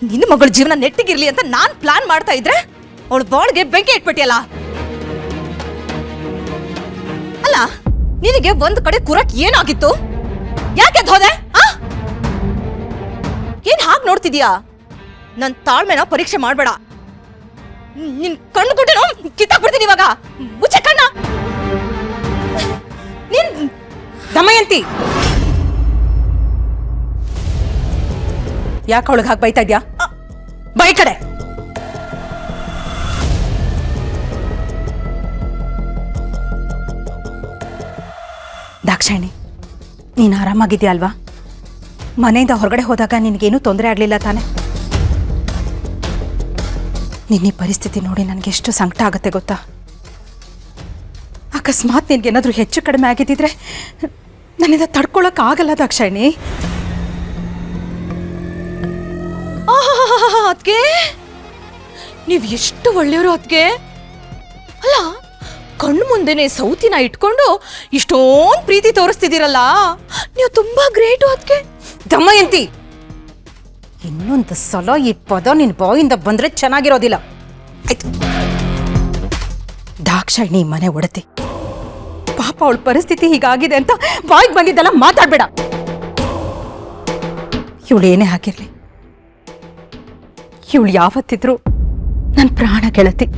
ನಿನ್ನ ಮಗಳ ಜೀವನ ನೆಟ್ಟಿಗಿರ್ಲಿ ಅಂತ ನಾನ್ ಪ್ಲಾನ್ ಮಾಡ್ತಾ ಇದ್ರೆ ಅವಳು ಬಾಳ್ಗೆ ಬೆಂಕಿ ಇಟ್ಬಿಟ್ಟಿಯಲ್ಲ. ಅಲ್ಲ ನಿನಗೆ ಒಂದ್ ಕಡೆ ಕುರಕ್ ಏನಾಗಿತ್ತು? ಯಾಕೆ ಹೋದೆ? ಏನ್ ಹಾಗೆ ನೋಡ್ತಿದ್ಯಾ? ನನ್ ತಾಳ್ಮೆನ ಪರೀಕ್ಷೆ ಮಾಡ್ಬೇಡ. ನಿನ್ ಕಣ್ಣು ಕೊಟ್ಟೇನೋ ಕಿತ್ತಾಕ್ಬಿಡ್ತೀನಿ ಇವಾಗ. ಮುಚ್ಚೆ ಕಣ್ಣ. ನೀನ್ ದಮಯಂತಿ, ಯಾಕೆ ಅವಳಿಗೆ ಹಾಗೆ ಬೈತಾ ಇದ್ಯಾ? ಬೈ ಕಡೆ. ದಾಕ್ಷಾಯಿಣಿ, ನೀನು ಆರಾಮಾಗಿದ್ಯಾ ಅಲ್ವಾ? ಮನೆಯಿಂದ ಹೊರಗಡೆ ಹೋದಾಗ ನಿನಗೇನೂ ತೊಂದರೆ ಆಗಲಿಲ್ಲ ತಾನೆ? ನಿನ್ನ ಪರಿಸ್ಥಿತಿ ನೋಡಿ ನನಗೆ ಎಷ್ಟು ಸಂಕಟ ಆಗುತ್ತೆ ಗೊತ್ತಾ? ಅಕಸ್ಮಾತ್ ನಿನ್ಗೇನಾದ್ರೂ ಹೆಚ್ಚು ಕಡಿಮೆ ಆಗಿದ್ದಿದ್ರೆ ನನ್ನಿಂದ ತಡ್ಕೊಳಕ್ ಆಗಲ್ಲ ದಾಕ್ಷಾಯಿಣಿ. ಅದ್ಕೆ ನೀವ್ ಎಷ್ಟು ಒಳ್ಳೆಯವರು ಅದ್ಕೆ. ಅಲ್ಲ ಕಣ್ಣು ಮುಂದೆನೆ ಸೌತಿನ ಇಟ್ಕೊಂಡು ಇಷ್ಟೊಂದು ಪ್ರೀತಿ ತೋರಿಸ್ತಿದ್ದೀರಲ್ಲ, ನೀವು ತುಂಬಾ ಗ್ರೇಟು ಅದ್ಕೆ. ದಮಯಂತಿ, ಇನ್ನೊಂದು ಸಲ ಈ ಪದ ನಿನ್ ಬಾಯಿಂದ ಬಂದ್ರೆ ಚೆನ್ನಾಗಿರೋದಿಲ್ಲ ಆಯ್ತು? ದಾಕ್ಷಾಯಿಣಿ ಮನೆ ಒಡತಿ, ಪಾಪ ಅವಳ ಪರಿಸ್ಥಿತಿ ಹೀಗಾಗಿದೆ ಅಂತ ಬಾಯಿಗೆ ಬಂದಿದ್ದೆಲ್ಲ ಮಾತಾಡ್ಬೇಡ. ಇವಳು ಏನೇ ಆಗಿರ್ಲಿ, ಇವಳು ಯಾವತ್ತಿದ್ರು ನನ್ನ ಪ್ರಾಣ ಗೆಳತಿ.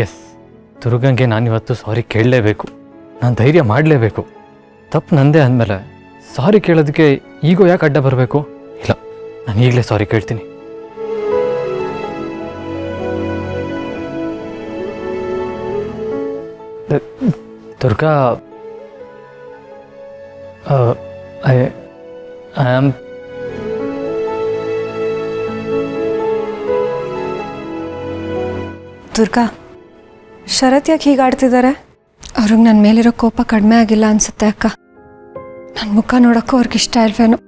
ಎಸ್, ದುರ್ಗಂಗೆ ನಾನಿವತ್ತು ಸಾರಿ ಕೇಳಲೇಬೇಕು. ನಾನು ಧೈರ್ಯ ಮಾಡಲೇಬೇಕು. ತಪ್ಪು ನಂದೇ ಅಂದಮೇಲೆ ಸಾರಿ ಕೇಳೋದಕ್ಕೆ ಈಗೋ ಯಾಕೆ ಅಡ್ಡ ಬರಬೇಕು? ಇಲ್ಲ, ನಾನು ಈಗಲೇ ಸಾರಿ ಕೇಳ್ತೀನಿ. ದುರ್ಗಾ, ಐ ಆಮ್ ದುರ್ಗಾ, ಶರತ್ ಯಾಕೆ ಹೀಗಾಡ್ತಿದ್ದಾರೆ? ಅವ್ರಿಗೆ ನನ್ನ ಮೇಲಿರೋ ಕೋಪ ಕಡಿಮೆ ಆಗಿಲ್ಲ ಅನ್ಸುತ್ತೆ ಅಕ್ಕ. ನನ್ನ ಮುಖ ನೋಡೋಕ್ಕೂ ಅವ್ರಿಗೆ ಇಷ್ಟ ಇಲ್ವೇನೋ.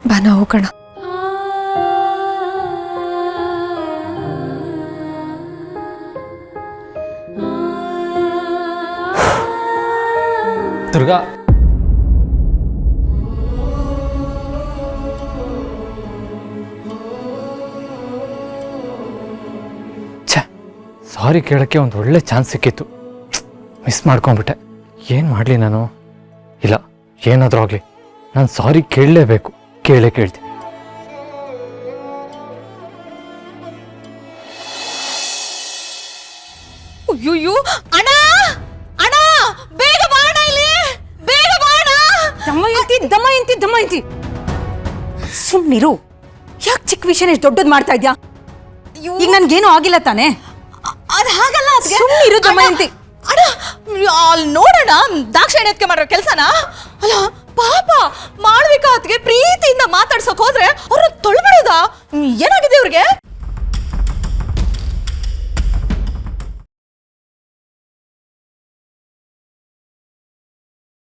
ಬಾ ನಾವು ಹೋಗೋಣ. ದುರ್ಗಾ, ಸಾರಿ ಕೇಳೋಕ್ಕೆ ಒಂದು ಒಳ್ಳೆ ಚಾನ್ಸ್ ಸಿಕ್ಕಿತ್ತು, ಮಿಸ್ ಮಾಡ್ಕೊಂಡ್ಬಿಟ್ಟೆ. ಏನು ಮಾಡಲಿ ನಾನು? ಇಲ್ಲ, ಏನಾದರೂ ಆಗಲಿ ನಾನು ಸಾರಿ ಕೇಳಲೇಬೇಕು, ಕೇಳ್ತೀನಿ. ಅಯ್ಯೋ ಅಣ್ಣ, ಅಣ್ಣ ಬೇಗ ಬಾ ಅಣ್ಣ, ಇಲ್ಲಿ ಬೇಗ ಬಾ ಅಣ್ಣ. ದಮಯಂತಿ, ದಮಯಂತಿ, ದಮಯಂತಿ, ಸುಮ್ಮನಿರು. ಯಾಕೆ ಚಿಕ್ಕ ವಿಷಯನ ಎಷ್ಟು ದೊಡ್ಡದು ಮಾಡ್ತಾ ಇದ್ಯಾ? ಈಗ ನನ್ಗೇನು ಆಗಿಲ್ಲ ತಾನೆ? ಅದು ಹಾಗಲ್ಲ, ಸುಮ್ಮನಿರು ದಮಯಂತಿ. ಅಣ್ಣ ಅಲ್ಲಿ ನೋಡೋಣ, ದಾಕ್ಷಾಯಿಣಿ ಅದಕ್ಕೆ ಮಾಡೋ ಕೆಲಸನ. ಅಲ್ಲ ಪಾಪ ಮಾಳ್ವಿಕಾ ಅದಕ್ಕೆ ಪ್ರೀತಿಯಿಂದ ಮಾತಾಡ್ಸೋಕ್ ಹೋದ್ರೆ ಅವ್ರನ್ನ ತೊಳ್ಬಿಡೋದಾ? ಏನಾಗಿದೆ ಇವ್ರಿಗೆ?